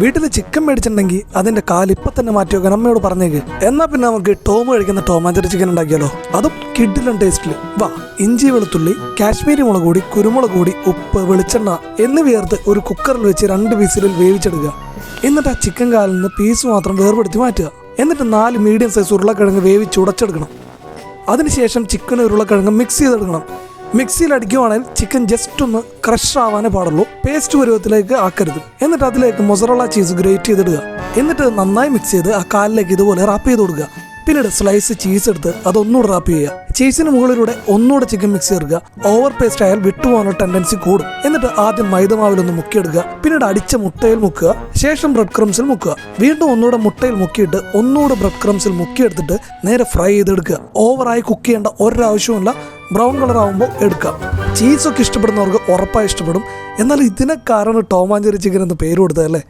വീട്ടിൽ ചിക്കൻ മേടിച്ചിട്ടുണ്ടെങ്കിൽ അതിന്റെ കാല് ഇപ്പൊ തന്നെ മാറ്റി വെക്കാൻ അമ്മയോട് പറഞ്ഞേക്ക്. എന്നാ പിന്നെ നമുക്ക് ടോം കഴിക്കുന്ന ടോമാഞ്ചറി ചിക്കൻ ഉണ്ടാക്കിയാലോ? അതും കിഡിലും ടേസ്റ്റില്. വാ, ഇഞ്ചി വെളുത്തുള്ളി, കാശ്മീരി മുളക് പൊടി, കുരുമുളക് പൊടി, ഉപ്പ്, വെളിച്ചെണ്ണ എന്നിവ ചേർത്ത് ഒരു കുക്കറിൽ വെച്ച് 2 വിസിലിൽ വേവിച്ചെടുക്കുക. എന്നിട്ട് ആ ചിക്കൻ കാലിൽ നിന്ന് പീസ് മാത്രം വേർപെടുത്തി മാറ്റുക. എന്നിട്ട് 4 മീഡിയം സൈസ് ഉരുളക്കിഴങ്ങ് വേവിച്ച് ഉടച്ചെടുക്കണം. അതിനുശേഷം ചിക്കൻ ഉരുളക്കിഴങ്ങ് മിക്സ് ചെയ്തെടുക്കണം. മിക്സിയിൽ അടിക്കുവാണെങ്കിൽ ചിക്കൻ ജസ്റ്റ് ഒന്ന് ക്രഷ് ആവാനേ പാടുള്ളൂ, പേസ്റ്റ് പരുവത്തിലേക്ക് ആക്കരുത്. എന്നിട്ട് അതിലേക്ക് മൊസറല്ല ചീസ് ഗ്രേറ്റ് ചെയ്തിടുക. എന്നിട്ട് നന്നായി മിക്സ് ചെയ്ത് ആ കാലിലേക്ക് ഇതുപോലെ റാപ്പ് ചെയ്ത് കൊടുക്കുക. പിന്നീട് സ്ലൈസ് ചീസ് എടുത്ത് അതൊന്നുകൂടെ റാപ്പ് ചെയ്യുക. ചീസിന് മുകളിലൂടെ ഒന്നുകൂടെ ചിക്കൻ മിക്സ് ചേർക്കുക. ഓവർ പേസ്റ്റ് ആയാൽ വിട്ടുപോകാനുള്ള ടെൻഡൻസി കൂടും. എന്നിട്ട് ആദ്യം മൈദമാവിലൊന്ന് മുക്കിയെടുക്കുക. പിന്നീട് അടിച്ച മുട്ടയിൽ മുക്കുക. ശേഷം ബ്രെഡ് ക്രംസിൽ മുക്കുക. വീണ്ടും ഒന്നുകൂടെ മുട്ടയിൽ മുക്കിയിട്ട് ഒന്നുകൂടെ ബ്രെഡ് ക്രംസിൽ മുക്കിയെടുത്തിട്ട് നേരെ ഫ്രൈ ചെയ്തെടുക്കുക. ഓവറായി കുക്ക് ചെയ്യേണ്ട ഒരാവശ്യമില്ല. ബ്രൗൺ കളർ ആകുമ്പോൾ എടുക്കാം. ചീസൊക്കെ ഇഷ്ടപ്പെടുന്നവർക്ക് ഉറപ്പായി ഇഷ്ടപ്പെടും. എന്നാൽ ഇതിനെ കാരണം ടോമാഞ്ചറി ചിക്കൻ എന്ന് പേര് കൊടുത്തതല്ലേ.